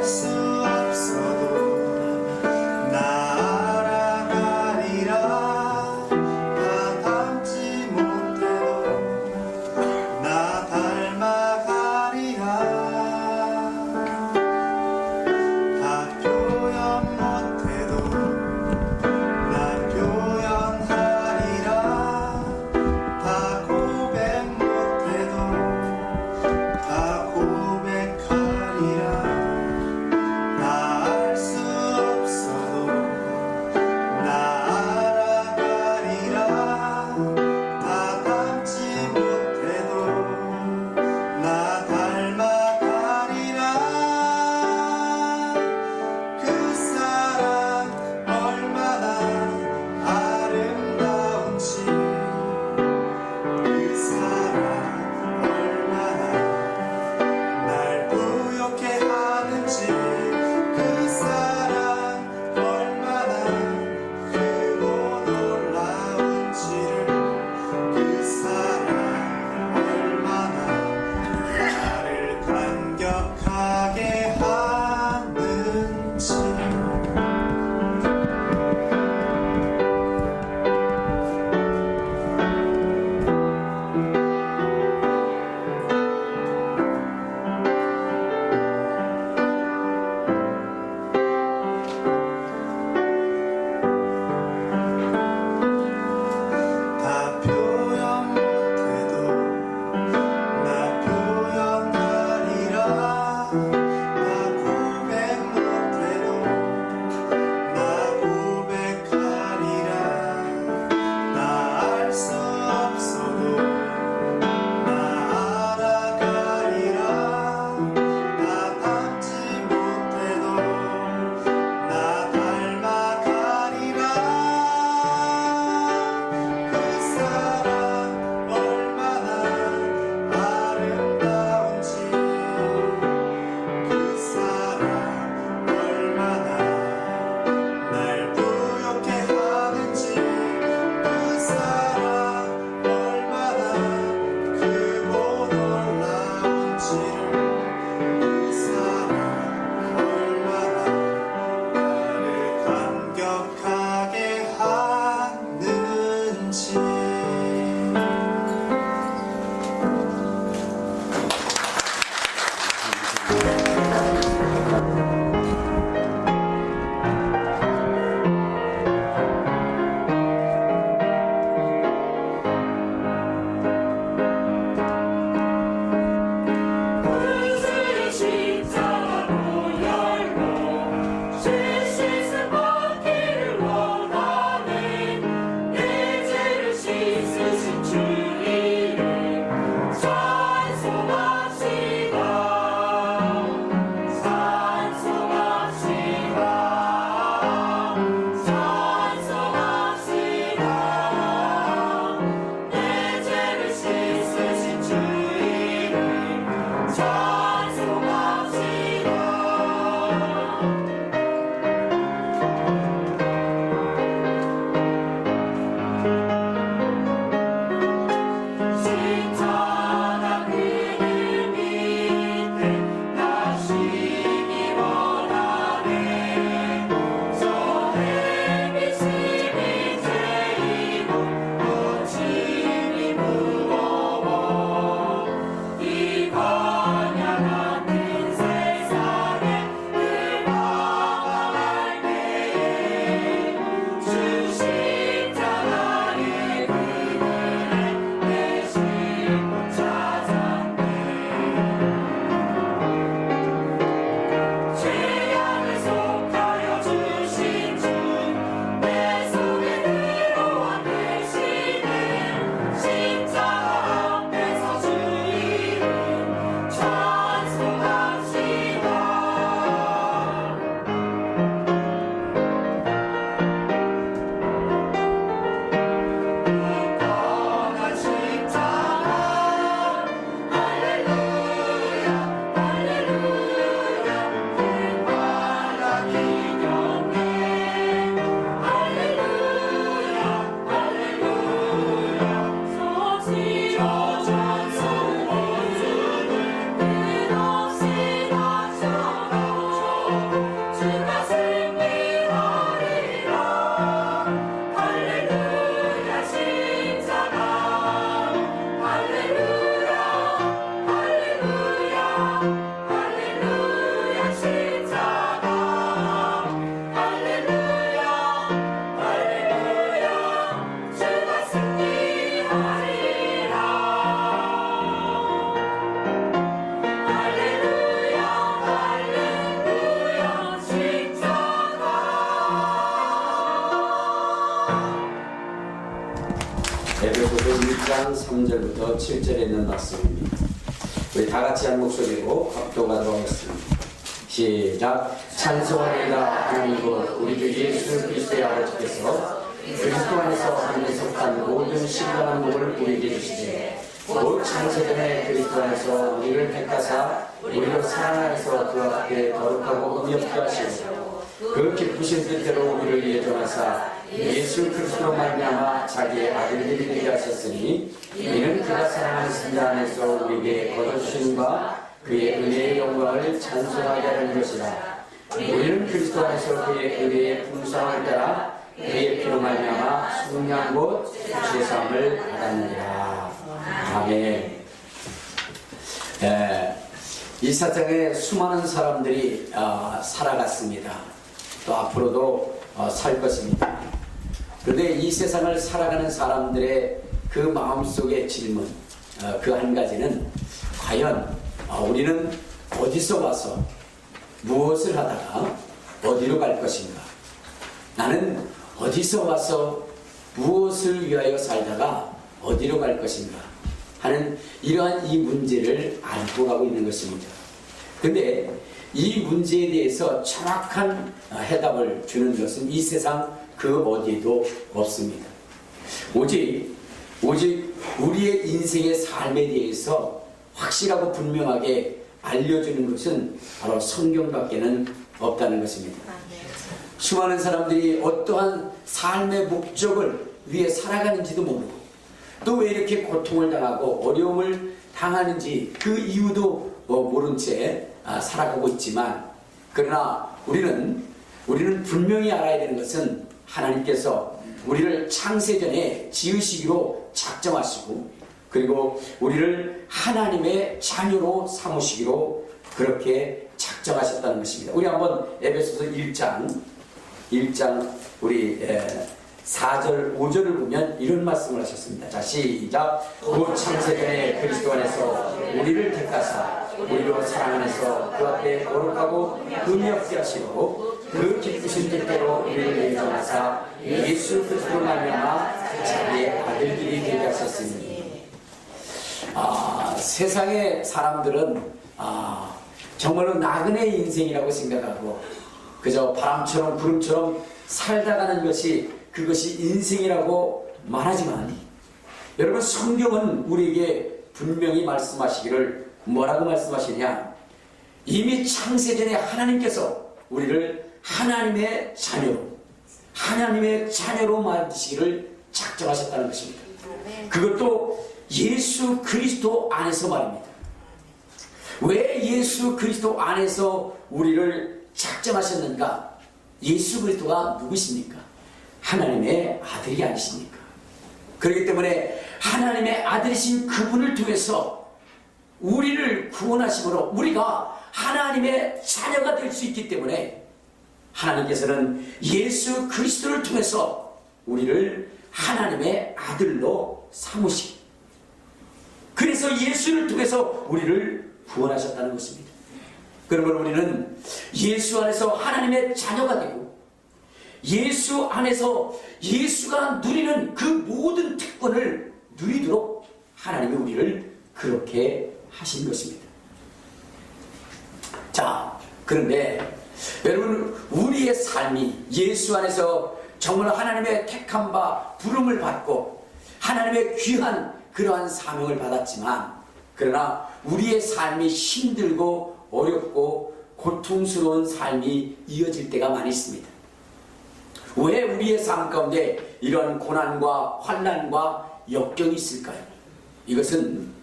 수 없어도 나 알아가 1장 3절부터 7절에 있는 말씀입니다. 우리 다 같이 한 목소리로 합독하도록 하겠습니다. 시작. 찬송하리이다 하나님 곧 우리 주 예수 그리스도의 아버지께서 그리스도 안에서 하늘에 속한 모든 신령한 복을 우리에게 주시되 곧 창세전에 그리스도 안에서 우리를 택하사 우리로 사랑하여서 그 앞에 거룩하고 의롭게 하시고 그 기쁘신 뜻대로 우리를 예정하사 예수 그리스도로 말미암아 자기의 아들들이 되게 하셨으니 이는 그가 사랑하는 신자 안에서 우리에게 거둬주심과 그의 은혜의 영광을 찬송하게 하는 것이라. 우리는 그리스도 안에서 그의 은혜의 풍성을 따라 그의 피로 말미암아 속량 곧 죄사함을 받았느니라. 아멘. 이 세상에 수많은 사람들이 살아갔습니다. 또 앞으로도 살 것입니다. 그런데 이 세상을 살아가는 사람들의 그 마음속의 질문, 그 한 가지는 과연 우리는 어디서 와서 무엇을 하다가 어디로 갈 것인가? 나는 어디서 와서 무엇을 위하여 살다가 어디로 갈 것인가? 하는 이러한 이 문제를 안고 가고 있는 것입니다. 그런데 이 문제에 대해서 정확한 해답을 주는 것은 이 세상 그 어디에도 없습니다. 오직 우리의 인생의 삶에 대해서 확실하고 분명하게 알려주는 것은 바로 성경밖에는 없다는 것입니다. 수많은 사람들이 어떠한 삶의 목적을 위해 살아가는지도 모르고 또 왜 이렇게 고통을 당하고 어려움을 당하는지 그 이유도 모른 채 살아가고 있지만, 그러나 우리는 분명히 알아야 되는 것은 하나님께서 우리를 창세전에 지으시기로 작정하시고 그리고 우리를 하나님의 자녀로 삼으시기로 그렇게 작정하셨다는 것입니다. 우리 한번 에베소서 1장 우리 4절 5절을 보면 이런 말씀을 하셨습니다. 자, 시작. 곧 창세전에 그리스도 안에서 우리를 택하사 우리로 사랑 안에서 그 앞에 거룩하고 의미 없게 하시고 그 기쁘신 뜻대로 우리를 예정하사 예수 그리스도로 말미암아 자기의 아들들이 되게 하셨으니. 세상의 사람들은 정말로 나그네 인생이라고 생각하고 그저 바람처럼 구름처럼 살다가는 것이 그것이 인생이라고 말하지만, 여러분 성경은 우리에게 분명히 말씀하시기를 뭐라고 말씀하시냐? 이미 창세전에 하나님께서 우리를 하나님의 자녀로 만드시기를 작정하셨다는 것입니다. 그것도 예수 그리스도 안에서 말입니다. 왜 예수 그리스도 안에서 우리를 작정하셨는가? 예수 그리스도가 누구십니까? 하나님의 아들이 아니십니까? 그렇기 때문에 하나님의 아들이신 그분을 통해서 우리를 구원하심으로 우리가 하나님의 자녀가 될 수 있기 때문에 하나님께서는 예수 그리스도를 통해서 우리를 하나님의 아들로 삼으시고, 그래서 예수를 통해서 우리를 구원하셨다는 것입니다. 그러므로 우리는 예수 안에서 하나님의 자녀가 되고 예수 안에서 예수가 누리는 그 모든 특권을 누리도록 하나님이 우리를 그렇게 하신 것입니다. 자, 그런데 여러분, 우리의 삶이 예수 안에서 정말 하나님의 택한 바 부름을 받고 하나님의 귀한 그러한 사명을 받았지만, 그러나 우리의 삶이 힘들고 어렵고 고통스러운 삶이 이어질 때가 많이 있습니다. 왜 우리의 삶 가운데 이런 고난과 환난과 역경이 있을까요? 이것은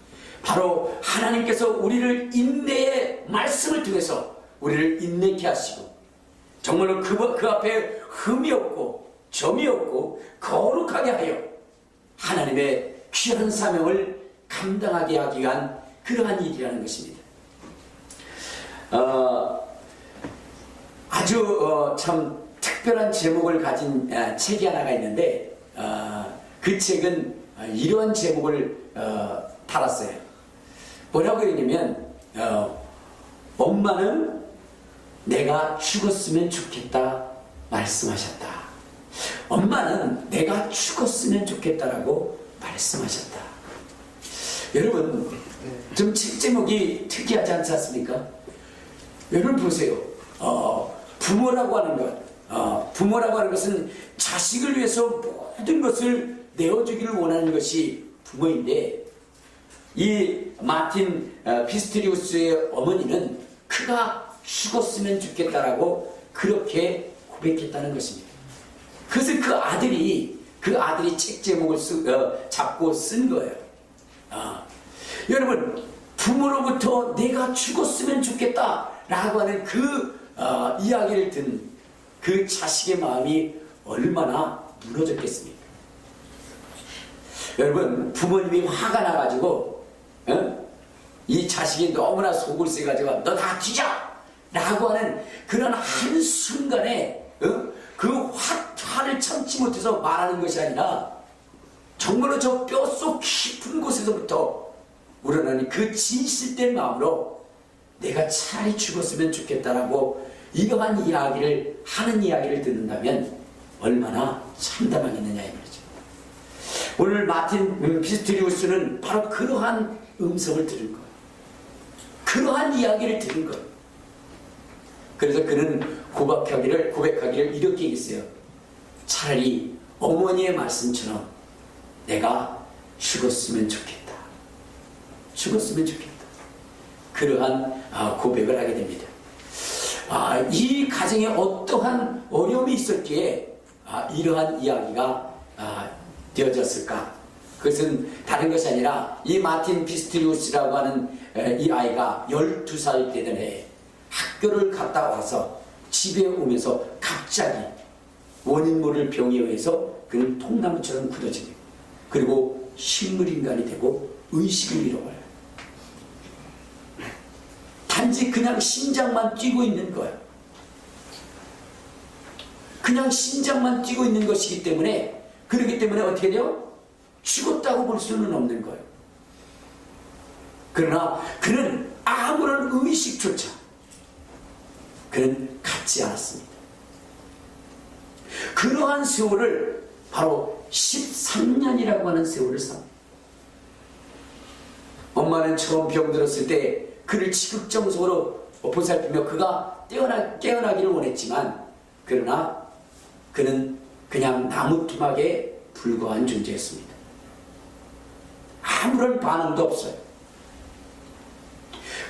바로 하나님께서 우리를 인내의 말씀을 통해서 우리를 인내케 하시고 정말로 그 앞에 흠이 없고 점이 없고 거룩하게 하여 하나님의 귀한 사명을 감당하게 하기 위한 그러한 일이라는 것입니다. 아주 참 특별한 제목을 가진 책이 하나가 있는데 그 책은 이러한 제목을 달았어요. 뭐라고 그러냐면 엄마는 내가 죽었으면 좋겠다 말씀하셨다. 엄마는 내가 죽었으면 좋겠다라고 말씀하셨다. 여러분, 좀 책 제목이 특이하지 않지 않습니까? 여러분 보세요. 부모라고 하는 것, 부모라고 하는 것은 자식을 위해서 모든 것을 내어주기를 원하는 것이 부모인데, 이 마틴 피스티리우스의 어머니는 그가 죽었으면 좋겠다라고 그렇게 고백했다는 것입니다. 그래서 그 아들이 책 제목을 잡고 쓴 거예요. 여러분, 부모로부터 내가 죽었으면 좋겠다라고 하는 그 이야기를 든 그 자식의 마음이 얼마나 무너졌겠습니까? 여러분, 부모님이 화가 나가지고 이 자식이 너무나 속을 세가지고 너 다 뒤져! 라고 하는 그런 한순간에 그 화를 참지 못해서 말하는 것이 아니라 정말로 저 뼛속 깊은 곳에서부터 우러나는 그 진실된 마음으로 내가 차라리 죽었으면 좋겠다라고 이러한 하는 이야기를 듣는다면 얼마나 참담하겠느냐 이 말이죠. 오늘 마틴 피스티리우스는 바로 그러한 음성을 들은 거예요. 그러한 이야기를 들은 거예요. 그래서 그는 고백하기를 이렇게 했어요. 차라리 어머니의 말씀처럼 내가 죽었으면 좋겠다. 죽었으면 좋겠다. 그러한 고백을 하게 됩니다. 이 가정에 어떠한 어려움이 있었기에 이러한 이야기가 되어졌을까? 그것은 다른 것이 아니라 이 마틴 피스티리우스라고 하는 이 아이가 12살 되던 해에 학교를 갔다 와서 집에 오면서 갑자기 원인 모를 병에 의해서 그는 통나무처럼 굳어지고 그리고 식물인간이 되고 의식을 잃어버려요. 단지 그냥 심장만 뛰고 있는 거예요. 그냥 심장만 뛰고 있는 것이기 때문에, 그렇기 때문에 어떻게 돼요? 죽었다고 볼 수는 없는 거예요. 그러나 그는 아무런 의식조차 그는 갖지 않았습니다. 그러한 세월을 바로 13년이라고 하는 세월을 삽니다. 엄마는 처음 병들었을 때 그를 지극정성으로 보살피며 그가 깨어나기를 원했지만, 그러나 그는 그냥 나무토막에 불과한 존재였습니다. 아무런 반응도 없어요.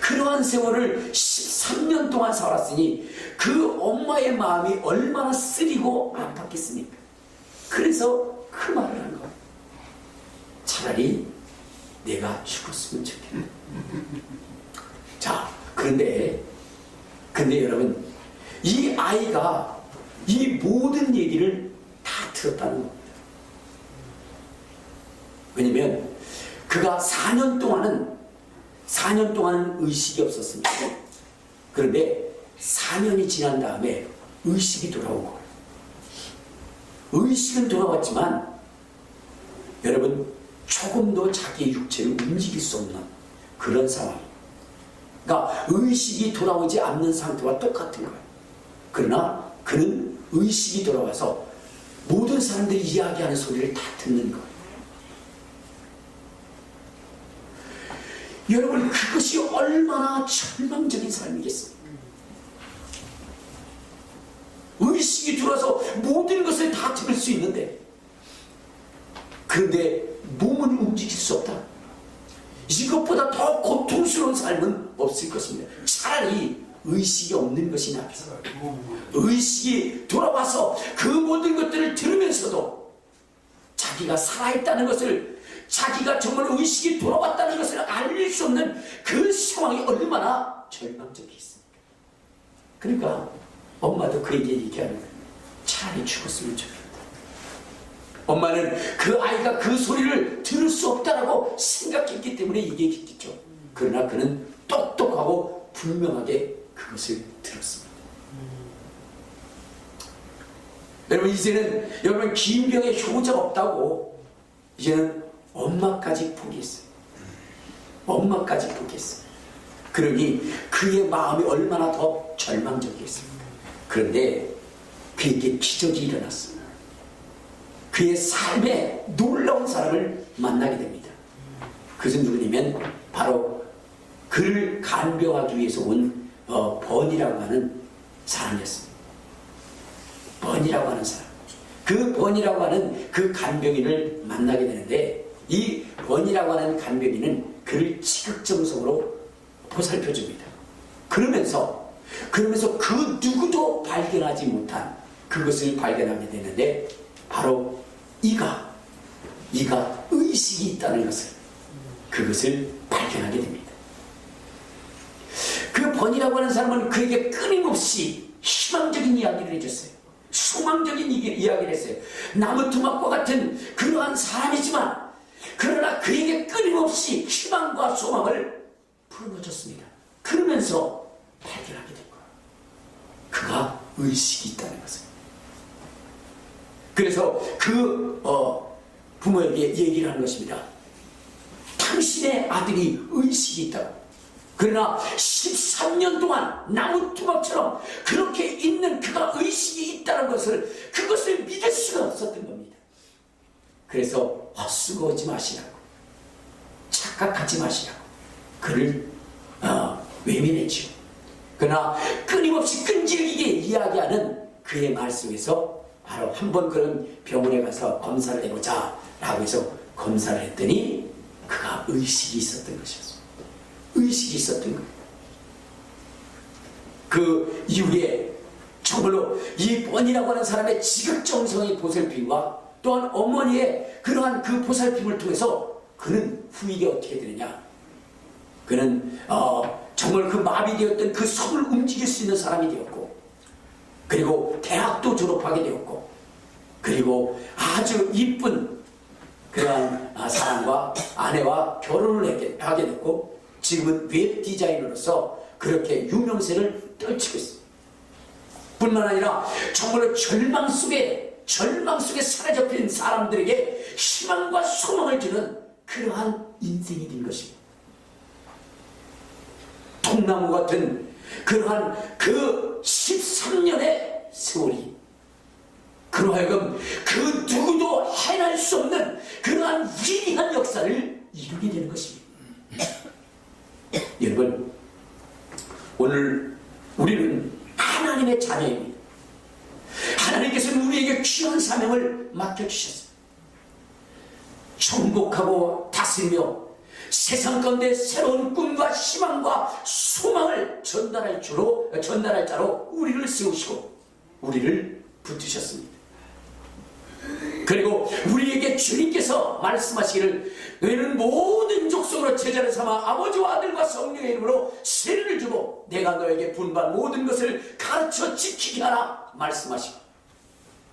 그러한 세월을 13년 동안 살았으니 그 엄마의 마음이 얼마나 쓰리고 아팠겠습니까? 그래서 그 말을 한 거예요. 차라리 내가 죽었으면 좋겠다. 자, 그런데 여러분, 이 아이가 이 모든 얘기를 다 들었다는 겁니다. 왜냐면 그가 4년 동안은 의식이 없었습니다. 그런데 4년이 지난 다음에 의식이 돌아온 거예요. 의식은 돌아왔지만 여러분, 조금도 자기 육체를 움직일 수 없는 그런 상황. 그러니까 의식이 돌아오지 않는 상태와 똑같은 거예요. 그러나 그는 의식이 돌아와서 모든 사람들이 이야기하는 소리를 다 듣는 거예요. 여러분, 그것이 얼마나 절망적인 삶이겠습니까? 의식이 들어와서 모든 것을 다 들을 수 있는데, 그런데 몸은 움직일 수 없다. 이것보다 더 고통스러운 삶은 없을 것입니다. 차라리 의식이 없는 것이 낫다. 의식이 돌아와서 그 모든 것들을 들으면서도 자기가 살아있다는 것을, 자기가 정말 의식이 돌아왔다는 것을 알릴 수 없는 그 상황이 얼마나 절망적이겠습니까? 그러니까 엄마도 그에게 얘기하는 거예요. 차라리 죽었으면 좋겠다. 엄마는 그 아이가 그 소리를 들을 수 없다라고 생각했기 때문에 얘기했겠죠. 그러나 그는 똑똑하고 분명하게 그것을 들었습니다. 여러분, 이제는 여러분 김병의 효자가 없다고 이제는 엄마까지 포기했어요. 엄마까지 포기했어요. 그러니 그의 마음이 얼마나 더 절망적이었습니까? 그런데 그에게 기적이 일어났습니다. 그의 삶에 놀라운 사람을 만나게 됩니다. 그것은 누구냐면 바로 그를 간병하기 위해서 온 번이라고 하는 사람이었습니다. 번이라고 하는 사람. 그 번이라고 하는 그 간병인을 만나게 되는데, 이 번이라고 하는 간병인은 그를 지극정성으로 보살펴줍니다. 그러면서 그 누구도 발견하지 못한 그것을 발견하게 되는데, 바로 이가 의식이 있다는 것을, 그것을 발견하게 됩니다. 그 번이라고 하는 사람은 그에게 끊임없이 희망적인 이야기를 해줬어요. 소망적인 이야기를 했어요. 나무토막과 같은 그러한 사람이지만, 그러나 그에게 끊임없이 희망과 소망을 불어넣어줬습니다. 그러면서 발견하게 된 거예요. 그가 의식이 있다는 것을. 그래서 그 부모에게 얘기를 하는 것입니다. 당신의 아들이 의식이 있다고. 그러나 13년 동안 나무토막처럼 그렇게 있는 그가 의식이 있다는 것을, 그것을 믿을 수가 없었던 겁니다. 그래서 헛수고하지 마시라고, 착각하지 마시라고 그를 외면했죠. 그러나 끊임없이 끈질기게 이야기하는 그의 말 속에서 바로 한번 그런 병원에 가서 검사를 해보자 라고 해서 검사를 했더니 그가 의식이 있었던 것이었어요. 의식이 있었던 거예요. 그 이후에 정말로 이 번이라고 하는 사람의 지극정성의 보살핌과 또한 어머니의 그러한 그 보살핌을 통해서 그는 후일에 어떻게 되느냐, 그는 정말 그 마비되었던 그 손을 움직일 수 있는 사람이 되었고, 그리고 대학도 졸업하게 되었고, 그리고 아주 이쁜 그러한 사람과 아내와 결혼을 하게 됐고, 지금은 웹 디자이너로서 그렇게 유명세를 떨치고 있습니다. 뿐만 아니라 정말로 절망 속에 사라져버린 사람들에게 희망과 소망을 주는 그러한 인생이 된 것입니다. 통나무 같은 그러한 그 13년의 세월이 그로 하여금 그 누구도 해낼 수 없는 그러한 위대한 역사를 이루게 되는 것입니다. 여러분, 오늘 우리는 하나님의 자녀입니다. 하나님께서는 우리에게 귀한 사명을 맡겨주셨습니다. 정복하고 다스리며 세상 가운데 새로운 꿈과 희망과 소망을 전달할 자로 우리를 세우시고 우리를 붙드셨습니다. 그리고 우리에게 주님께서 말씀하시기를 너희는 모든 족속으로 제자를 삼아 아버지와 아들과 성령의 이름으로 세례를 주고 내가 너에게 분부한 모든 것을 가르쳐 지키게 하라 말씀하시고,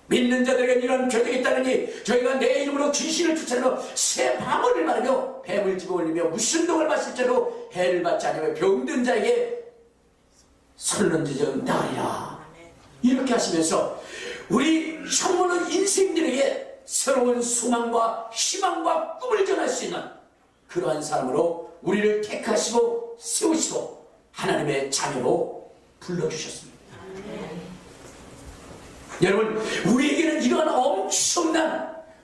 믿는 자들에게 이런 교정이 있다느니 저희가 내 이름으로 귀신을 쫓아내며 새 방언을 말하며 뱀을 집어올리며 무슨 독을 마실 자로 해를 받지 않으며 병든 자에게 설론지정 나으리라. 이렇게 하시면서 우리 정말로 인생들에게 새로운 소망과 희망과 꿈을 전할 수 있는 그러한 사람으로 우리를 택하시고 세우시고 하나님의 자녀로 불러주셨습니다. 여러분, 우리에게는 이러한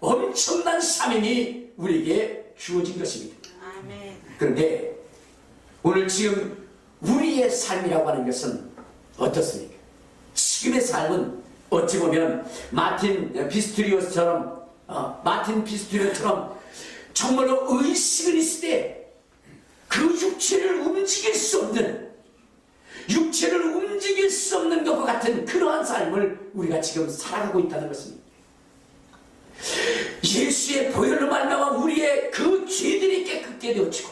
엄청난 사명이 우리에게 주어진 것입니다. 그런데 오늘 지금 우리의 삶이라고 하는 것은 어떻습니까? 지금의 삶은 어찌 보면 마틴 피스토리오처럼 정말로 의식을 있을 때 그 육체를 움직일 수 없는 것과 같은 그러한 삶을 우리가 지금 살아가고 있다는 것입니다. 예수의 보혈로 말미암아 우리의 그 죄들이 깨끗게 되어지고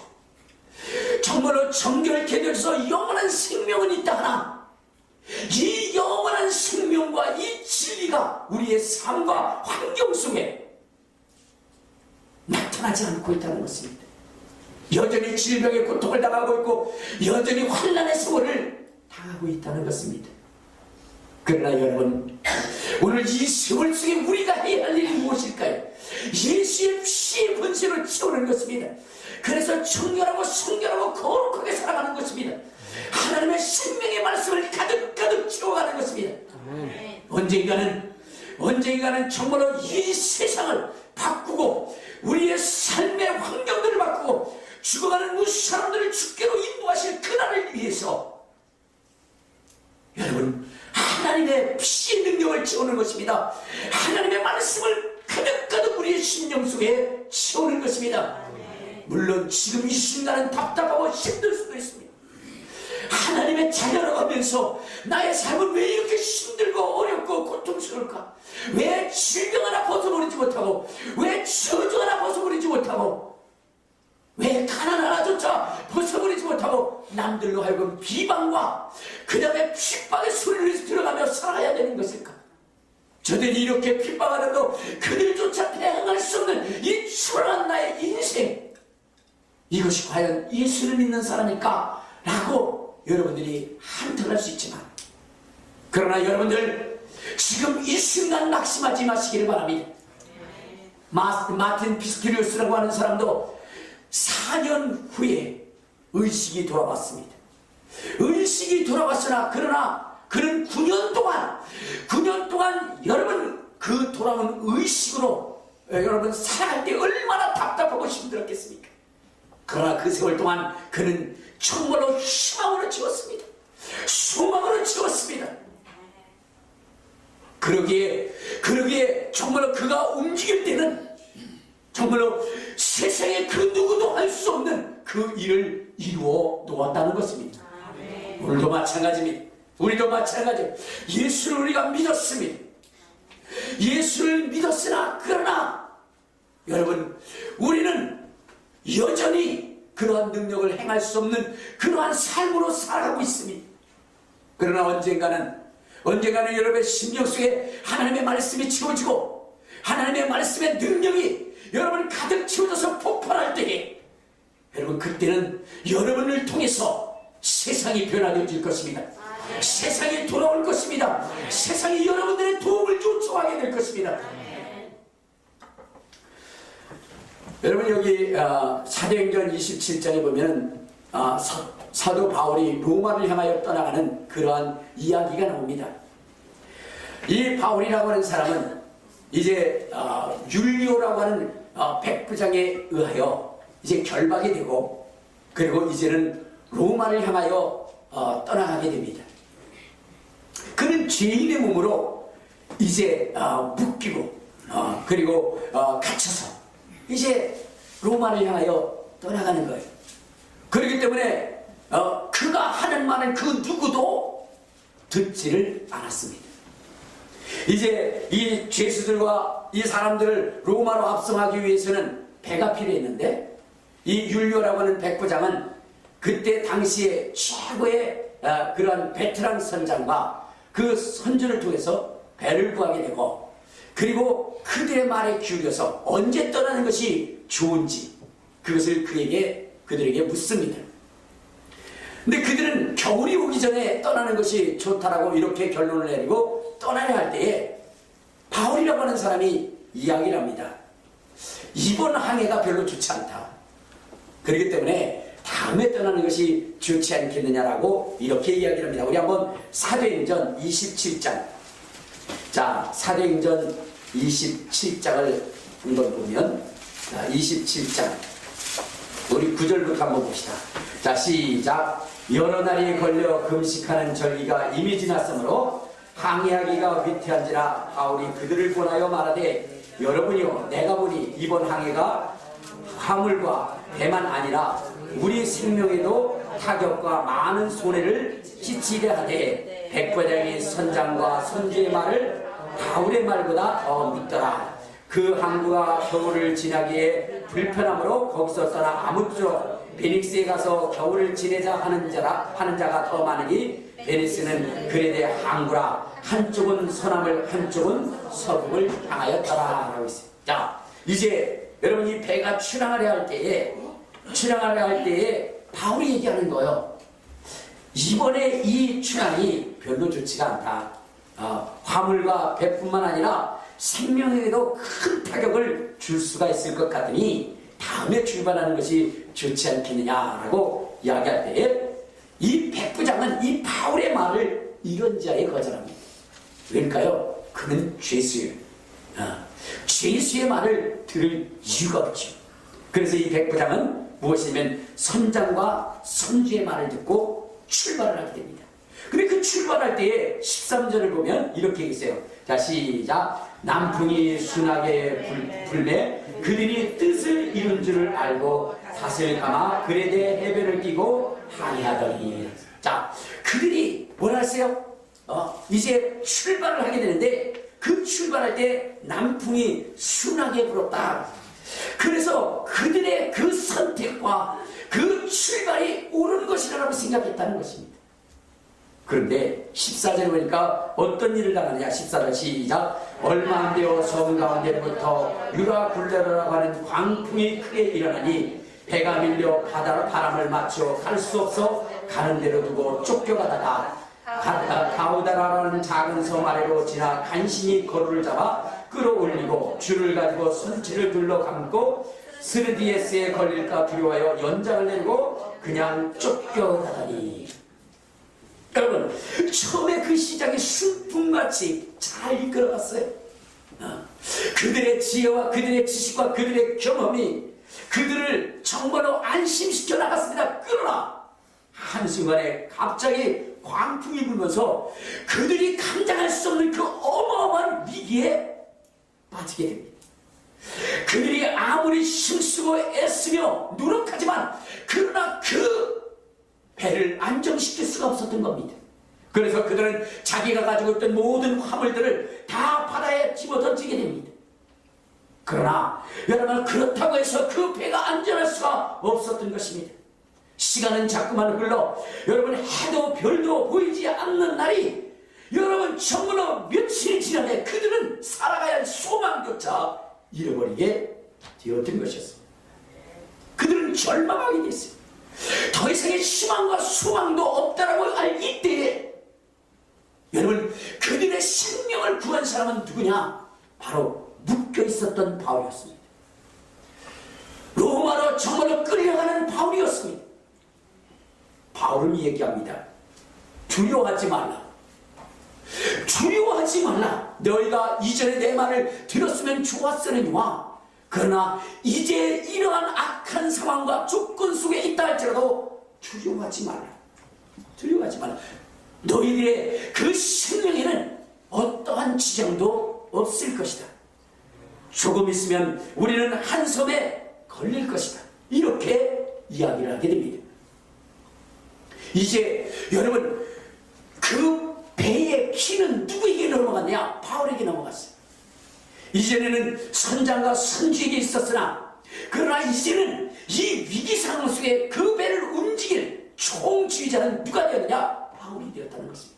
정말로 정결케 되어서 영원한 생명은 있다 하나 이 영원한 생명과 이 진리가 우리의 삶과 환경 속에 나타나지 않고 있다는 것입니다. 여전히 질병의 고통을 당하고 있고 여전히 환난의 세월을 당하고 있다는 것입니다. 그러나 여러분, 오늘 이 세월 속에 우리가 해야 할 일이 무엇일까요? 예수의 피의 번제로 채우는 것입니다. 그래서 청결하고 성결하고 거룩하게 살아가는 것입니다. 하나님의 생명의 말씀을 가득 채워가는 것입니다. 언젠가는 정말로 이 세상을 바꾸고 우리의 삶의 환경들을 바꾸고 죽어가는 무수 사람들을 주께로 인도하실 그날을 위해서 여러분 하나님의 피의 능력을 채우는 것입니다. 하나님의 말씀을 가득가득 우리의 심령 속에 채우는 것입니다. 물론 지금 이 순간은 답답하고 힘들 수도 있습니다. 하나님의 자녀라고 하면서 나의 삶은 왜 이렇게 힘들고 어렵고 고통스러울까? 왜 질병 하나 벗어버리지 못하고, 왜 저주 하나 벗어버리지 못하고, 왜 가난 하나조차 벗어버리지 못하고 남들로 하여금 비방과 그 다음에 핍박의 소리를 들어가며 살아야 되는 것일까? 저들이 이렇게 핍박하는도 그들조차 대항할 수 없는 이 초라한 나의 인생, 이것이 과연 예수를 믿는 사람일까? 라고 여러분들이 한탄할 수 있지만, 그러나 여러분들 지금 이 순간 낙심하지 마시기를 바랍니다. 마틴 피스티리우스라고 하는 사람도 4년 후에 의식이 돌아왔습니다. 의식이 돌아왔으나 그러나 그는 9년 동안 여러분 그 돌아온 의식으로 여러분 살아갈 때 얼마나 답답하고 힘들었겠습니까? 그러나 그 세월 동안 그는 정말로 희망으로 지웠습니다. 소망으로 지웠습니다. 그러기에 정말로 그가 움직일 때는 정말로 세상에 그 누구도 할 수 없는 그 일을 이루어 놓았다는 것입니다. 오늘도 마찬가지입니다. 우리도 마찬가지입니다. 예수를 우리가 믿었습니다. 예수를 믿었으나 그러나 여러분 우리는 여전히 그러한 능력을 행할 수 없는 그러한 삶으로 살아가고 있습니다. 그러나 언젠가는 여러분의 심령 속에 하나님의 말씀이 채워지고 하나님의 말씀의 능력이 여러분 가득 채워져서 폭발할 때에 여러분 그때는 여러분을 통해서 세상이 변화되어질 것입니다. 세상이 돌아올 것입니다. 세상이 여러분들의 도움을 요청하게 될 것입니다. 여러분 여기 사도행전 27장에 보면 사도 바울이 로마를 향하여 떠나가는 그러한 이야기가 나옵니다. 이 바울이라고 하는 사람은 이제 율리오라고 하는 백부장에 의하여 이제 결박이 되고 그리고 이제는 로마를 향하여 떠나가게 됩니다. 그는 죄인의 몸으로 이제 묶이고 그리고 갇혀서 이제 로마를 향하여 떠나가는 거예요. 그렇기 때문에 그가 하는 말은 그 누구도 듣지를 않았습니다. 이제 이 죄수들과 이 사람들을 로마로 압송하기 위해서는 배가 필요했는데 이 율리오라고 하는 백부장은 그때 당시에 최고의 그러한 베테랑 선장과 그 선주를 통해서 배를 구하게 되고 그리고 그들의 말에 기울여서 언제 떠나는 것이 좋은지 그것을 그들에게 묻습니다. 근데 그들은 겨울이 오기 전에 떠나는 것이 좋다라고 이렇게 결론을 내리고 떠나야 할 때에 바울이라고 하는 사람이 이야기를 합니다. 이번 항해가 별로 좋지 않다. 그렇기 때문에 다음에 떠나는 것이 좋지 않겠느냐라고 이렇게 이야기를 합니다. 우리 한번 사도행전 27장 자 사도행전 27장을 한번 보면 27장 우리 9절부터 한번 봅시다. 자 시작. 여러 날이 걸려 금식하는 절기가 이미 지났으므로 항해하기가 위태한지라 바울이 그들을 권하여 말하되 여러분이요 내가 보니 이번 항해가 화물과 배만 아니라 우리 생명에도 타격과 많은 손해를 끼치려 하되 백부장이 선장과 선주의 말을 바울의 말보다 더 믿더라. 그 항구가 겨울을 지나기에 불편함으로 거기서 떠나 아무쪼록 베닉스에 가서 겨울을 지내자 하는 자가 더 많으니 베니스는 그레데 항구라. 한쪽은 서남을 한쪽은 서북을 향하였더라 라고 있어요. 자 이제 여러분 이 배가 출항을 할 때에 바울이 얘기하는 거예요. 이번에 이 출항이 별로 좋지가 않다. 화물과 배뿐만 아니라 생명에도 큰 타격을 줄 수가 있을 것 같으니 다음에 출발하는 것이 좋지 않겠느냐라고 이야기할 때에 이 백부장은 이 바울의 말을 이런지하에 거절합니다. 왜일까요? 그는 죄수예요. 죄수의 말을 들을 이유가 없죠. 그래서 이 백부장은 무엇이냐면 선장과 선주의 말을 듣고 출발을 하게 됩니다. 근데 그 출발할 때에 13절을 보면 이렇게 있어요. 자, 시작. 남풍이 순하게 불매 그들이 뜻을 이룬 줄을 알고 닷을 감아 글에 대해 해변을 끼고 항해하더니. 자, 그들이 뭐라 했어요? 이제 출발을 하게 되는데 그 출발할 때 남풍이 순하게 불었다. 그래서 그들의 그 선택과 그 출발이 옳은 것이라고 생각했다는 것입니다. 그런데 14절에 보니까 어떤 일을 당하느냐. 14절 시작. 얼마 안 되어 섬 가운데부터 유라 굴레라고 하는 광풍이 크게 일어나니 배가 밀려 바람을 맞춰 갈 수 없어 가는 대로 두고 쫓겨가다가 가우다라는 작은 섬 아래로 지나 간신히 거루를 잡아 끌어올리고 줄을 가지고 선치를 둘러 감고 스르디에스에 걸릴까 두려워하여 연장을 내리고 그냥 쫓겨가다니. 여러분, 처음에 그 시작이 순풍같이 잘 이끌어갔어요. 그들의 지혜와 그들의 지식과 그들의 경험이 그들을 정말로 안심시켜 나갔습니다. 그러나 한순간에 갑자기 광풍이 불면서 그들이 감당할 수 없는 그 어마어마한 위기에 빠지게 됩니다. 그들이 아무리 힘쓰고 애쓰며 노력하지만 그러나 그 배를 안정시킬 수가 없었던 겁니다. 그래서 그들은 자기가 가지고 있던 모든 화물들을 다 바다에 집어던지게 됩니다. 그러나 여러분, 그렇다고 해서 그 배가 안전할 수가 없었던 것입니다. 시간은 자꾸만 흘러 여러분, 해도 별도 보이지 않는 날이 여러분 정말로 며칠이 지나면 그들은 살아가야 할 소망조차 잃어버리게 되었던 것이었습니다. 그들은 절망하게 됐어요. 더 이상의 희망과 소망도 없다라고 알 이때에 여러분, 그들의 생명을 구한 사람은 누구냐? 바로 묶여 있었던 바울이었습니다. 로마로 정말로 끌려가는 바울이었습니다. 바울은 얘기합니다. 두려워하지 말라. 두려워하지 말라. 너희가 이전에 내 말을 들었으면 좋았으려니와 그러나 이제 이러한 악한 상황과 조건 속에 있다 할지라도 두려워하지 말라. 두려워하지 말라. 너희들의 그 생명에는 어떠한 지장도 없을 것이다. 조금 있으면 우리는 한 섬에 걸릴 것이다. 이렇게 이야기를 하게 됩니다. 이제 여러분, 그 배의 키는 누구에게 넘어갔냐? 바울에게 넘어갔어요. 이전에는 선장과 선주에게 있었으나 그러나 이제는 이 위기 상황 속에 그 배를 움직일 총주의자는 누가 되었느냐? 바울이 되었다는 것입니다.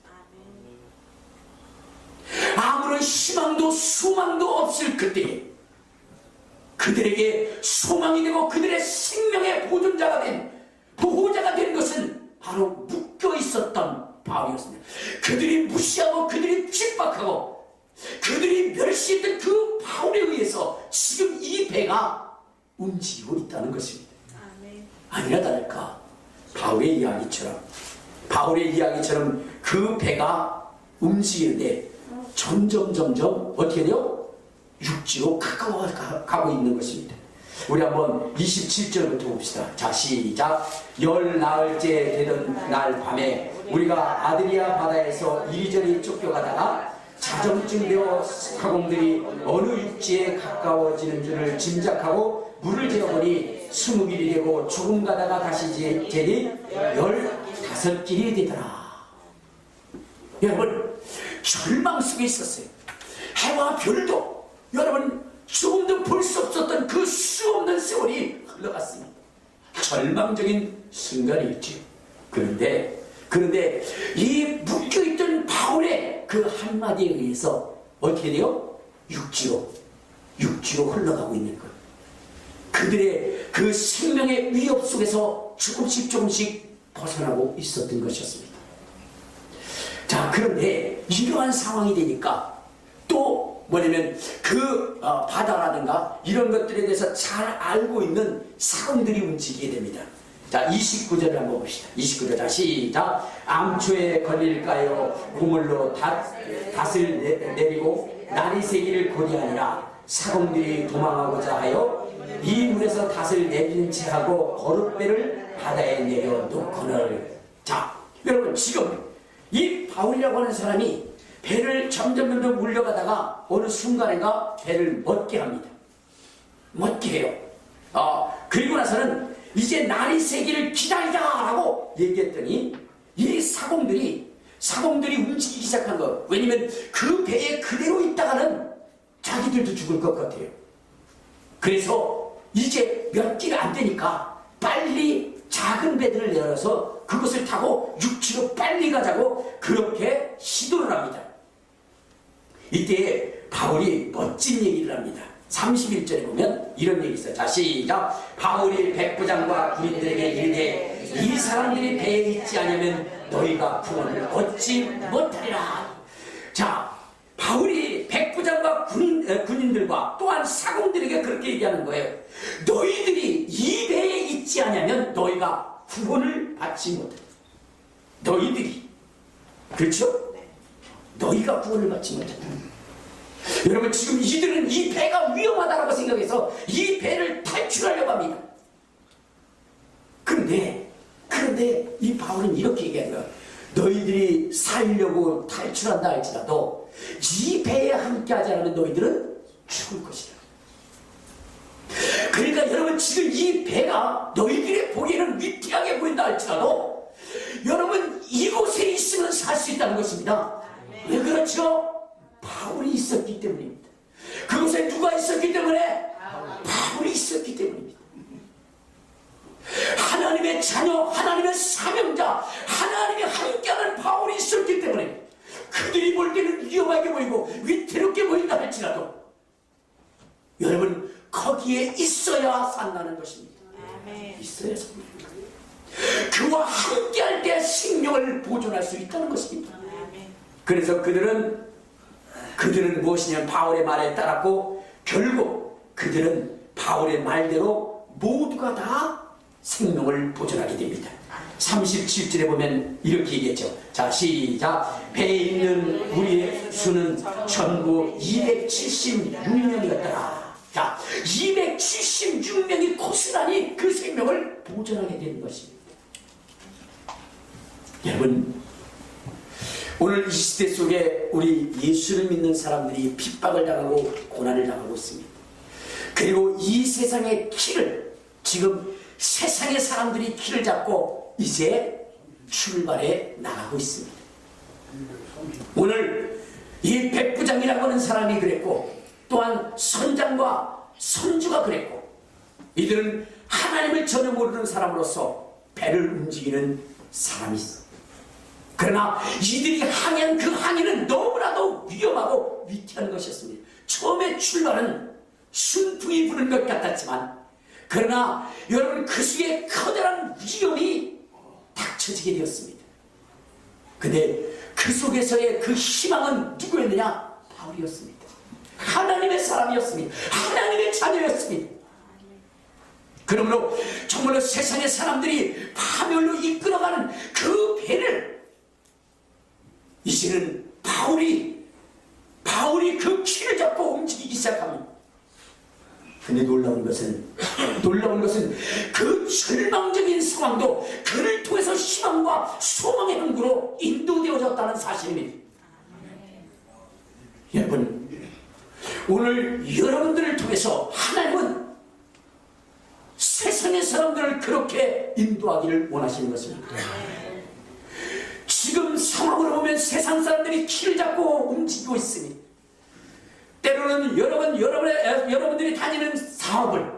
아무런 희망도 소망도 없을 그때에 그들에게 소망이 되고 그들의 생명의 보존자가 된 보호자가 된 것은 바로 묶여 있었던 바울이었습니다. 그들이 무시하고 그들이 핍박하고 그들이 멸시했던 그 바울에 의해서 지금 이 배가 움직이고 있다는 것입니다. 아니라 다를까 바울의 이야기처럼 그 배가 움직이는데 점점 어떻게 돼요? 육지로 가까워 가고 있는 것입니다. 우리 한번 27절부터 봅시다. 자, 시작. 열 나흘째 되던 날 밤에 우리가 아드리아 바다에서 이리저리 쫓겨가다가 자정쯤 되어 사공들이 어느 육지에 가까워지는 줄을 짐작하고 물을 재어보니 20길이 되고 조금 가다가 다시 재니 15길이 되더라. 여러분, 절망 속에 있었어요. 해와 별도 여러분 조금도 볼 수 없었던 그 수없는 세월이 흘러갔습니다. 절망적인 순간이었죠. 그런데 이 묶여있던 바울의 그 한마디에 의해서 어떻게 돼요? 육지로 흘러가고 있는 것. 그들의 그 생명의 위협 속에서 조금씩 벗어나고 있었던 것이었습니다. 자, 그런데 이러한 상황이 되니까 또 뭐냐면 그 바다라든가 이런 것들에 대해서 잘 알고 있는 사람들이 움직이게 됩니다. 자, 29절을 한번 봅시다. 29절. 자, 시작. 암초에 걸릴까요? 우물로 닷을 내리고 날이 새기를 고대하니라. 사공들이 도망하고자 하여 이 물에서 닷을 내린 채 하고 거룻배를 바다에 내려놓거늘. 자, 여러분, 지금 이 바울이라고 하는 사람이 배를 점점 물려가다가 어느 순간에가 배를 멎게 합니다. 멎게 해요. 그리고 나서는 이제 날이 새기를 기다리라라고 얘기했더니 이 사공들이 움직이기 시작한 거. 왜냐면 그 배에 그대로 있다가는 자기들도 죽을 것 같아요. 그래서 이제 몇 길 안 되니까 빨리 작은 배들을 내려서 그것을 타고 육지로 빨리 가자고 그렇게 시도를 합니다. 이때 바울이 멋진 얘기를 합니다. 31절에 보면 이런 얘기 있어요. 자, 시작. 바울이 백부장과 군인들에게 이르되 이 사람들이 배에 있지 않으면 너희가 구원을 얻지 못하리라. 자, 바울이 백부장과 군인들과 또한 사공들에게 그렇게 얘기하는 거예요. 너희들이 이 배에 있지 않으면 너희가 구원을 받지 못해. 너희들이. 그렇죠? 너희가 구원을 받지 못한다. 여러분, 지금 이들은 이 배가 위험하다고 생각해서 이 배를 탈출하려고 합니다. 그런데 이 바울은 이렇게 얘기하는 거야. 너희들이 살려고 탈출한다 할지라도 이 배에 함께하지 않으면 너희들은 죽을 것이다. 그러니까 여러분, 지금 이 배가 너희들의 보기에는 위태하게 보인다 할지라도 여러분, 이곳에 있으면 살 수 있다는 것입니다. 왜 그렇죠? 바울이 있었기 때문입니다. 그곳에 누가 있었기 때문에? 바울이 있었기 때문입니다. 하나님의 자녀, 하나님의 사명자, 하나님이 함께하는 바울이 있었기 때문에 그들이 볼 때는 위험하게 보이고 위태롭게 보인다 할지라도 여러분, 거기에 있어야 산다는 것입니다. 있어야 삽니다. 그와 함께할 때 생명을 보존할 수 있다는 것입니다. 그래서 그들은 무엇이냐면 바울의 말에 따랐고 결국 그들은 바울의 말대로 모두가 다 생명을 보존하게 됩니다. 37절에 보면 이렇게 얘기했죠. 자, 시작. 배에 있는 우리의 수는 전부 276명이었더라. 자, 276명이 고스란히 그 생명을 보존하게 되는 것입니다. 여러분, 오늘 이 시대 속에 우리 예수를 믿는 사람들이 핍박을 당하고 고난을 당하고 있습니다. 그리고 이 세상의 길을, 지금 세상의 사람들이 길을 잡고 이제 출발해 나가고 있습니다. 오늘 이 백부장이라고 하는 사람이 그랬고 또한 선장과 선주가 그랬고 이들은 하나님을 전혀 모르는 사람으로서 배를 움직이는 사람이 있어. 그러나 이들이 항해한 그 항해는 너무나도 위험하고 위태한 것이었습니다. 처음에 출발은 순풍이 부는 것 같았지만 그러나 여러분, 그 속에 커다란 위험이 닥쳐지게 되었습니다. 근데 그 속에서의 그 희망은 누구였느냐? 바울이었습니다. 하나님의 사람이었습니다. 하나님의 자녀였습니다. 그러므로 정말로 세상의 사람들이 파멸로 이끌어가는 그 배를 이제는 바울이 그 키를 잡고 움직이기 시작합니다. 근데 놀라운 것은 그 절망적인 상황도 그를 통해서 희망과 소망의 항구로 인도되어졌다는 사실입니다. 여러분, 오늘 여러분들을 통해서 하나님은 세상의 사람들을 그렇게 인도하기를 원하시는 것입니다. 지금 상황으로 보면 세상 사람들이 키를 잡고 움직이고 있습니다. 때로는 여러분들이 다니는 사업을,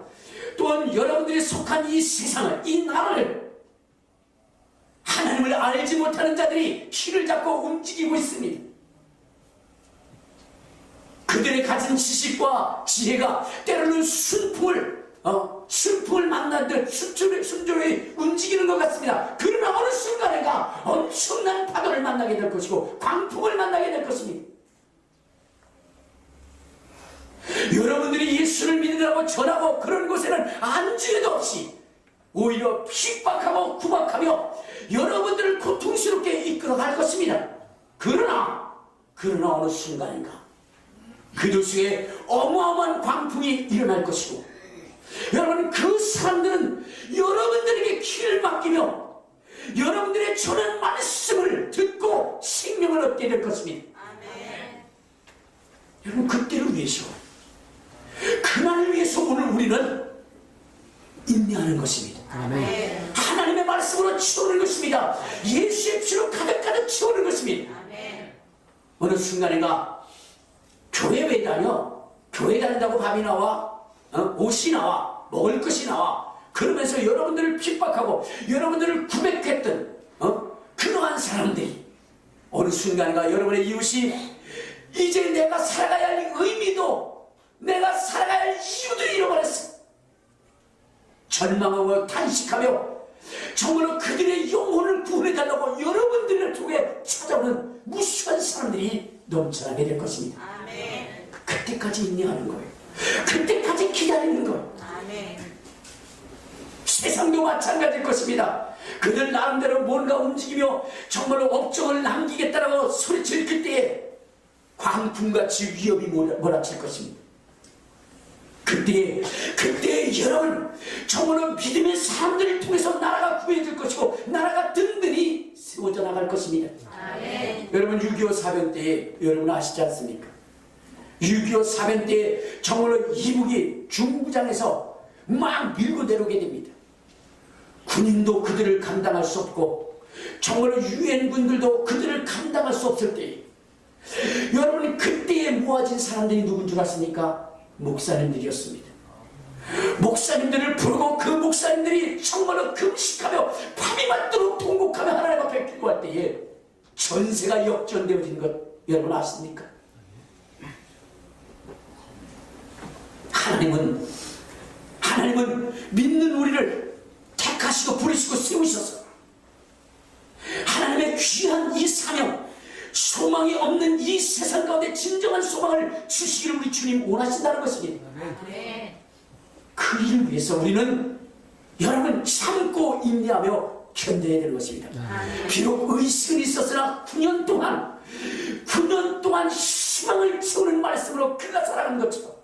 또한 여러분들이 속한 이 세상을, 이 나라를 하나님을 알지 못하는 자들이 키를 잡고 움직이고 있습니다. 그들의 가진 지식과 지혜가 때로는 순풍을 만난 듯 순조로이 움직이는 것 같습니다. 그러나 어느 순간에가 엄청난 파도를 만나게 될 것이고 광풍을 만나게 될 것입니다. 여러분들이 예수를 믿으라고 전하고 그런 곳에는 안주에도 없이 오히려 핍박하고 구박하며 여러분들을 고통스럽게 이끌어갈 것입니다. 그러나 어느 순간인가 그들 속에 어마어마한 광풍이 일어날 것이고 여러분, 그 사람들은 여러분들에게 길을 맡기며 여러분들의 전한 말씀을 듣고 생명을 얻게 될 것입니다. 아멘. 여러분, 그때를 위해서, 그날을 위해서 오늘 우리는 인내하는 것입니다. 아멘. 하나님의 말씀으로 채우는 것입니다. 예수의 피로 가득가득 채우는 것입니다. 아멘. 어느 순간인가 교회 왜 다녀? 교회 다닌다고 밥이 나와? 옷이 나와? 먹을 것이 나와? 그러면서 여러분들을 핍박하고 여러분들을 구백했던 그러한 사람들이 어느 순간인가 여러분의 이웃이 이제 내가 살아가야 할 의미도 내가 살아가야 할 이유도 잃어버렸어. 절망하고 탄식하며 정말로 그들의 영혼을 구원해달라고 여러분들을 통해 찾아오는 무수한 사람들이 넘쳐나게 될 것입니다. 아멘. 그때까지 인내하는 거예요. 그때까지 기다리는 거예요. 아멘. 세상도 마찬가지일 것입니다. 그들 나름대로 뭔가 움직이며 정말로 업적을 남기겠다라고 소리칠 그때에 광풍같이 위협이 몰아칠 것입니다. 그때 여러분 정말로 믿음의 사람들을 통해서 나라가 구해질 것이고 나라가 든든히 세워져 나갈 것입니다. 아멘. 여러분 6.25 사변 때에 여러분 아시지 않습니까? 6.25 사변 때에 정말로 이북이 중부장에서 막 밀고 내려오게 됩니다. 군인도 그들을 감당할 수 없고 정말로 유엔군들도 그들을 감당할 수 없을 때에 여러분 그때에 모아진 사람들이 누군 줄 아십니까? 목사님들이었습니다. 목사님들을 부르고 그 목사님들이 정말로 금식하며 밤이 맞도록 통곡하며 하나님 앞에 기도할 때에 전세가 역전되어진 것 여러분 아십니까? 하나님은 믿는 우리를 택하시고 부르시고 세우셔서 하나님의 귀한 이 사명, 소망이 없는 이 세상 가운데 진정한 소망을 주시기를 우리 주님 원하신다는 것입니다. 아멘. 그 일을 위해서 우리는 여러분 참고 인내하며 견뎌야 되는 것입니다. 아멘. 비록 의식은 있었으나 9년 동안 희망을 채우는 말씀으로 그가 살아간 것처럼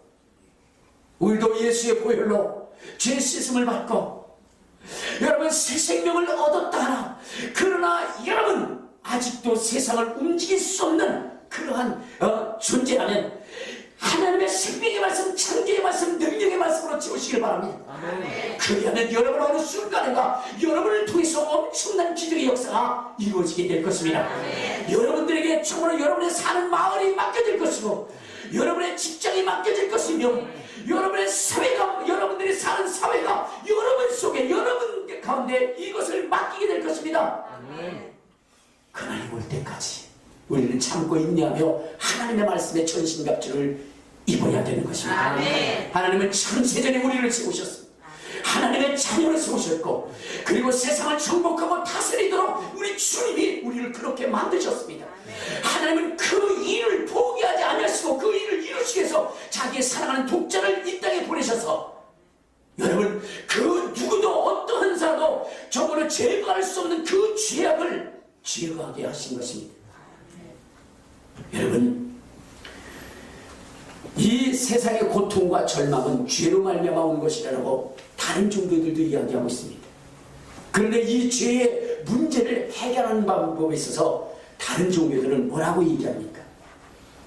우리도 예수의 보혈로 죄 씻음을 받고 여러분 새 생명을 얻었다 하나 그러나 여러분 아직도 세상을 움직일 수 없는 그러한 존재라면 하나님의 생명의 말씀, 창조의 말씀, 능력의 말씀으로 채우시길 바랍니다. 아멘. 그리하면 여러분 어느 순간인가 여러분을 통해서 엄청난 기적의 역사가 이루어지게 될 것입니다. 아멘. 여러분들에게 정말로 여러분의 사는 마을이 맡겨질 것이고 여러분의 직장이 맡겨질 것이며 여러분의 사회가 여러분들이 사는 사회가 여러분 속에 여러분 가운데 이것을 맡기게 될 것입니다. 아멘. 그날이 올 때까지 우리는 참고 인내하며 하나님의 말씀에 전신갑주를 입어야 되는 것입니다. 아멘. 하나님은 창세전에 우리를 세우셨습니다. 하나님의 자녀를 세우셨고 그리고 세상을 정복하고 다스리도록 우리 주님이 우리를 그렇게 만드셨습니다. 하나님은 그 일을 포기하지 않으시고 그 일을 이루시기 위해서 자기의 사랑하는 독자를 이 땅에 보내셔서 여러분 그 누구도 어떠한 사람도 정말로 제거할 수 없는 그 죄악을 제거하게 하신 것입니다. 여러분 이 세상의 고통과 절망은 죄로 말미암아 온 것이라고 다른 종교들도 이야기하고 있습니다. 그런데 이 죄의 문제를 해결하는 방법에 있어서 다른 종교들은 뭐라고 얘기합니까?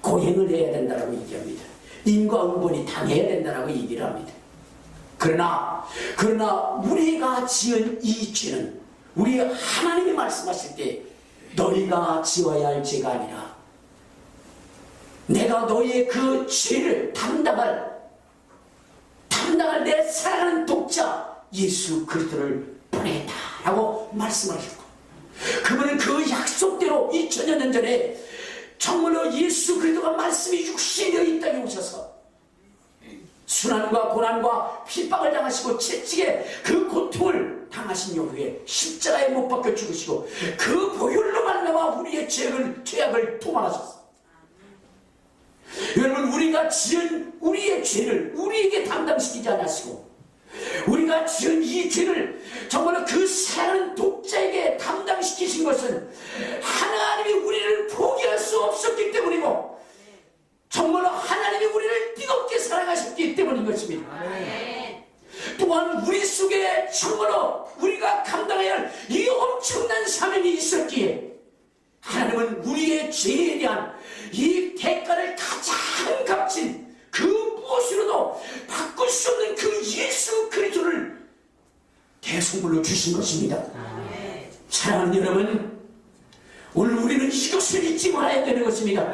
고행을 해야 된다고 얘기합니다. 인과응보니 당해야 된다고 얘기를 합니다. 그러나 우리가 지은 이 죄는 우리 하나님이 말씀하실 때 너희가 지어야 할 죄가 아니라 내가 너희의 그 죄를 담당할 내 사랑하는 독자 예수 그리스도를 보내겠다라고 말씀하셨고 그분은 그 약속대로 2000여 년 전에 정말로 예수 그리스도가 말씀이 육신이 되어 이 땅에 오셔서 순환과 고난과 핍박을 당하시고 채찍에 그 고통을 당하신 이후에 십자가에 못 박혀 죽으시고 그 보혈로 말미암아 우리의 죄악을 도말하셨습니다. 여러분 우리가 지은 우리의 죄를 우리에게 담당시키지 않으시고 우리가 지은 이 죄를 정말로 그 사랑하는 독자에게 담당시키신 것은 하나님이 우리를 포기할 수 없었기 때문이고 정말로 하나님이 우리를 뜨겁게 사랑하셨기 때문인 것입니다. 아멘. 사랑하는 여러분, 오늘 우리는 이것을 잊지 말아야 되는 것입니다.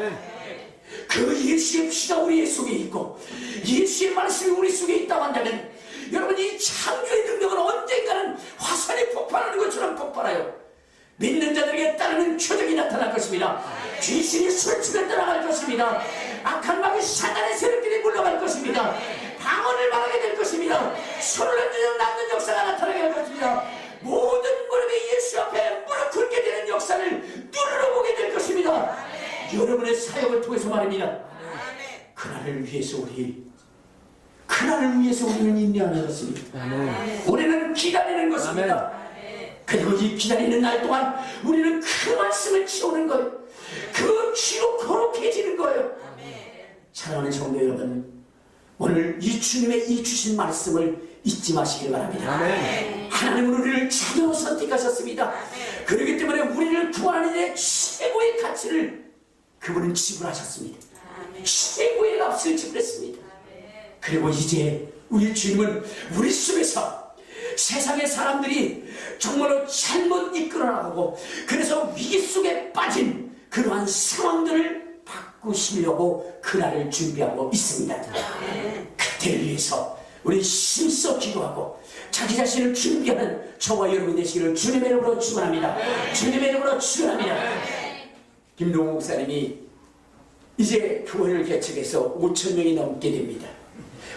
그 예수의 피가 우리 속에 있고 예수의 말씀이 우리 속에 있다고 한다면 여러분, 이 창조의 능력은 언젠가는 화산이 폭발하는 것처럼 폭발하여 믿는 자들에게 따르는 표적이 나타날 것입니다. 귀신이 술집에 떠나갈 것입니다. 악한 마귀 사단의 세력들이 물러갈 것입니다. 방언을 말하게 될 것입니다. 손을 흔드는 남는 역사가 나타나게 될 것입니다. 모든 무릎이 예수 앞에 무릎 꿇게 되는 역사를 눈으로 보게 될 것입니다. 여러분의 사역을 통해서 말입니다. 그날을 위해서 우리는 인내하는 것입니다. 우리는 기다리는 것입니다. 그리고 이 기다리는 날 동안 우리는 그 말씀을 지우는 거예요. 그 귀로 거룩해지는 거예요. 사랑하는 성도 여러분, 오늘 이 주님의 이 주신 말씀을 잊지 마시길 바랍니다. 하나님은 우리를 자녀로 선택하셨습니다. 그렇기 때문에 우리를 구원하는 데 최고의 가치를 그분은 지불하셨습니다. 최고의 값을 지불했습니다. 그리고 이제 우리 주님은 우리 속에서 세상의 사람들이 정말로 잘못 이끌어나가고 그래서 위기 속에 빠진 그러한 상황들을 바꾸시려고 그날을 준비하고 있습니다. 그때를 위해서 우리 힘써 기도하고 자기 자신을 준비하는 저와 여러분 되시기를 주님의 이름으로 축원합니다. 주님의 이름으로 축원합니다. 김동욱 목사님이 이제 교회를 개척해서 5,000명이 넘게 됩니다.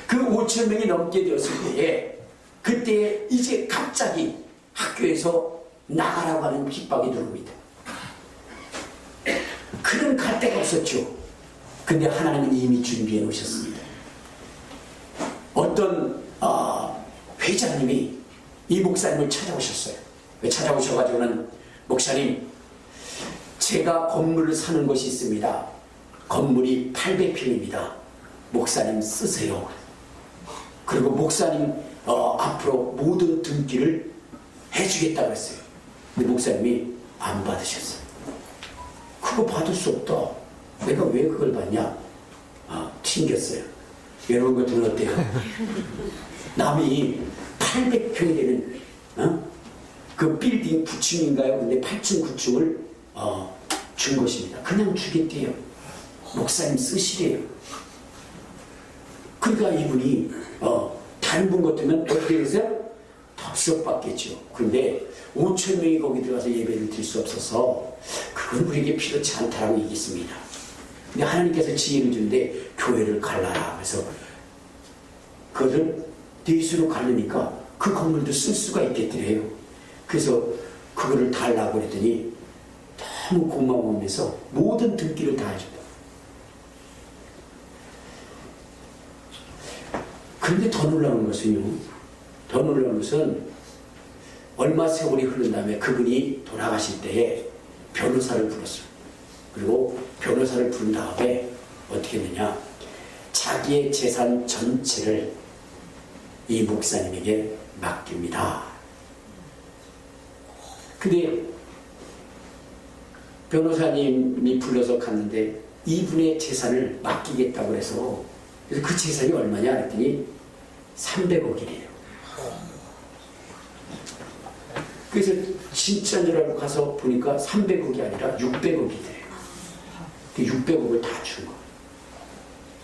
그 5,000명이 넘게 되었을 때에 그때 이제 갑자기 학교에서 나가라고 하는 핍박이 들어옵니다. 그는 갈 데가 없었죠. 근데 하나님은 이미 준비해 놓으셨습니다. 어떤 회장님이 이 목사님을 찾아오셨어요. 찾아오셔가지고는 목사님, 제가 건물을 사는 곳이 있습니다. 건물이 800평입니다. 목사님 쓰세요. 그리고 목사님 앞으로 모든 등기를 해주겠다고 했어요. 근데 목사님이 안 받으셨어요. 그거 받을 수 없다. 내가 왜 그걸 받냐? 튕겼어요. 여러분 같으면 어때요? 남이 800평이 되는 그 빌딩 9층인가요? 근데 8층 9층을 준 것입니다. 그냥 주겠대요. 목사님 쓰시래요. 그러니까 이분이 다른 분 같으면 어떻게 했어요? 덥석받겠죠. 그런데 5,000명이 거기 들어가서 예배를 드릴 수 없어서 그건 우리에게 필요치 않다라고 얘기했습니다. 근데 하나님께서 지혜를 주는데 교회를 갈라라. 그래서 그것을 대수로 갈르니까 그 건물도 쓸 수가 있겠더래요. 그래서 그거를 달라고 그랬더니 너무 고마워하면서 모든 등기를 다 해준다. 그런데 더 놀라운 것은 얼마 세월이 흐른 다음에 그분이 돌아가실 때에 변호사를 불렀어요. 그리고 변호사를 부른 다음에 어떻게 했느냐, 자기의 재산 전체를 이 목사님에게 맡깁니다. 근데 변호사님이 불러서 갔는데 이분의 재산을 맡기겠다고 해서 그래서 그 재산이 얼마냐 했더니 300억이래요. 그래서 진짜인 줄 알고 가서 보니까 300억이 아니라 600억이래요. 그 600억을 다 준 거예요.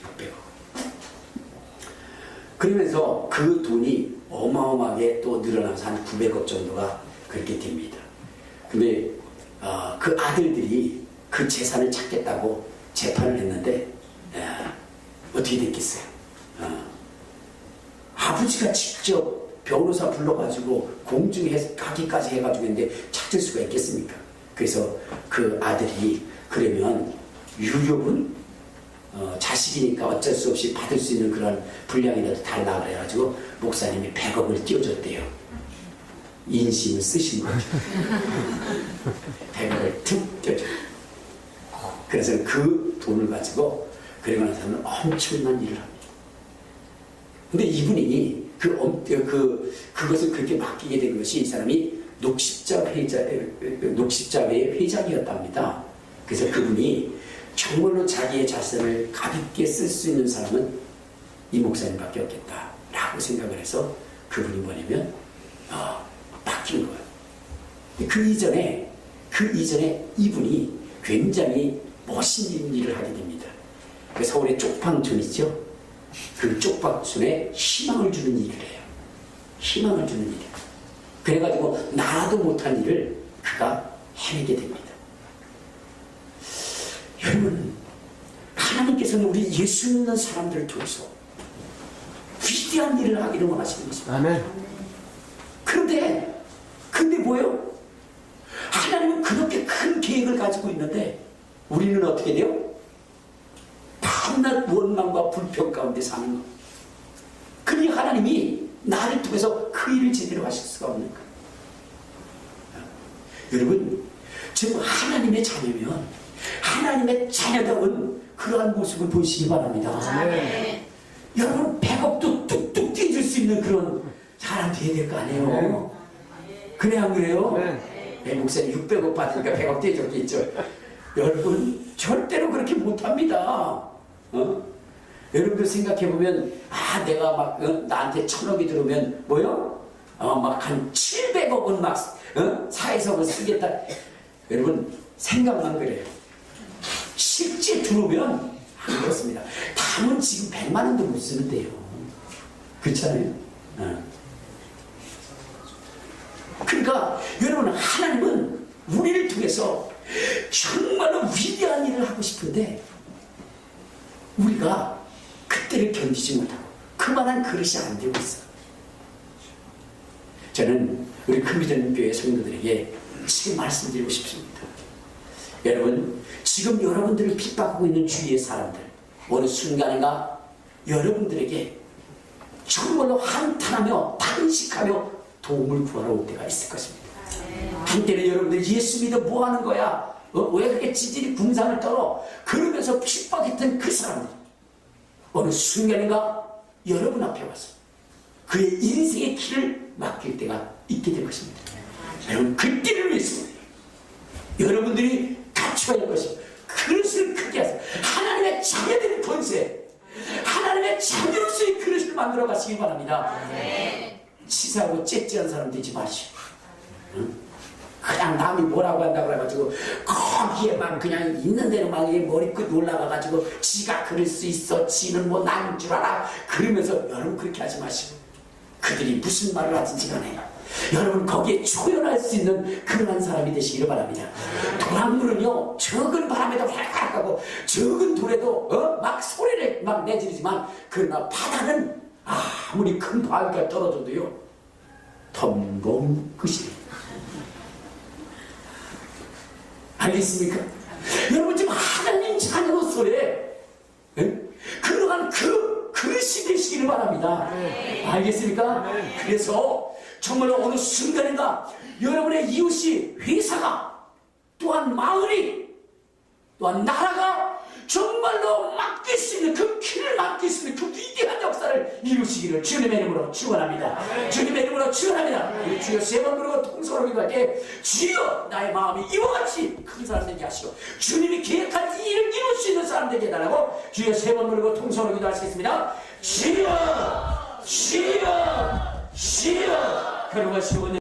600억. 그러면서 그 돈이 어마어마하게 또 늘어나서 한 900억 정도가 그렇게 됩니다. 근데 그 아들들이 그 재산을 찾겠다고 재판을 했는데 어떻게 됐겠어요? 아버지가 직접 변호사 불러가지고 공증하기까지 해가지고 했는데 찾을 수가 있겠습니까? 그래서 그 아들이 그러면 유료분 자식이니까 어쩔 수 없이 받을 수 있는 그런 분량이라도 달라 그래가지고 목사님이 100억을 띄워줬대요. 인심을 쓰신 거죠. 100억을 툭 띄워줘. 그래서 그 돈을 가지고 그리고 나서는 엄청난 일을 합니다. 근데 이분이 그것을 그렇게 맡기게 된 것이 이 사람이 녹십자회의 회장이었답니다. 그래서 그분이 정말로 자기의 자산을 가볍게 쓸 수 있는 사람은 이 목사님밖에 없겠다라고 생각을 해서 그분이 뭐냐면 맡긴 거예요. 그 이전에 이분이 굉장히 멋있는 일을 하게 됩니다. 그 서울의 쪽방촌 있죠? 그 쪽방촌에 희망을 주는 일을 해요. 희망을 주는 일. 그래가지고 나도 못한 일을 그가 해내게 됩니다. 여러분, 하나님께서는 우리 예수 믿는 사람들을 통해서 위대한 일을 하기를 원하시는 것입니다. 아멘. 근데 뭐예요? 하나님은 그렇게 큰 계획을 가지고 있는데 우리는 어떻게 돼요? 밤낮 원망과 불평 가운데 사는 것. 그러니 하나님이 나를 통해서 그 일을 제대로 하실 수가 없는 거예요. 여러분, 지금 하나님의 자녀면 하나님의 자녀다운 그러한 모습을 보시기 바랍니다. 아멘. 여러분, 100억도 뚝뚝 띄줄 수 있는 그런 사람 돼야 될 거 아니에요? 그래, 안 그래요? 네, 목사님 600억 받으니까 100억 띄줬겠죠. 여러분, 절대로 그렇게 못합니다. 여러분들 생각해보면, 내가 막, 나한테 1000억이 들어오면, 뭐요? 막 한 700억은 막, 사회석을 쓰겠다. 여러분, 생각만 그래요. 실제 들어오면, 안 그렇습니다. 담은 지금 100만 원도 못 쓰는데요. 그렇잖아요. 그러니까, 여러분, 하나님은 우리를 통해서 정말로 위대한 일을 하고 싶은데, 우리가 그때를 견디지 못하고 그만한 그릇이 안 되고 있어요. 저는 우리 금비전 교회 성도들에게 지금 말씀드리고 싶습니다. 여러분, 지금 여러분들을 핍박하고 있는 주위의 사람들, 어느 순간인가 여러분들에게 정말로 한탄하며 탄식하며 도움을 구하러 올 때가 있을 것입니다. 한때는 여러분들 예수 믿어 뭐 하는 거야? 왜 그렇게 찌질이 궁상을 떨어? 그러면서 핍박했던 그 사람들, 어느 순간인가 여러분 앞에 와서 그의 인생의 길을 맡길 때가 있게 될 것입니다. 여러분, 그때를 위해서 여러분들이 갖춰야 할 것입니다. 그릇을 크게 하세요. 하나님의 자녀들의 권세, 하나님의 자녀로서의 그릇을 만들어 가시기 바랍니다. 치사하고 째째한 사람 되지 마시고, 그냥 남이 뭐라고 한다고 그래가지고 거기에 막 그냥 있는 대로 막 머리끝 올라가가지고 지가 그럴 수 있어, 지는 뭐 나인 줄 알아, 그러면서 여러분 그렇게 하지 마시고, 그들이 무슨 말을 하든지 간에 여러분 거기에 초연할 수 있는 그러한 사람이 되시기를 바랍니다. 도랑물은요, 적은 바람에도 활활 하고 적은 돌에도 막 소리를 막 내지르지만, 그러나 바다는 아무리 큰 바위가 떨어져도요 덤벙 끝이에요. 알겠습니까? 여러분, 지금 하나님 자녀로서의 그러한 그릇이 되시기를 바랍니다. 알겠습니까? 그래서 정말로 어느 순간인가 여러분의 이웃이, 회사가, 또한 마을이, 또한 나라가 정말로 맡길 수 있는 그 길을 맡길 수 있는 그 위대한 역사를 이루시기를 주님의 이름으로 축원합니다. 주님의 이름으로 축원합니다. 우리 주여 세 번 부르고 통성으로 기도할 때, 주여 나의 마음이 이와 같이 큰 사람 되게 하시고 주님이 계획한 이 일을 이룰 수 있는 사람 되게 해달라고 주여 세 번 부르고 통성으로 기도하시겠습니다. 주여, 주여, 주여. 그러고 시원해.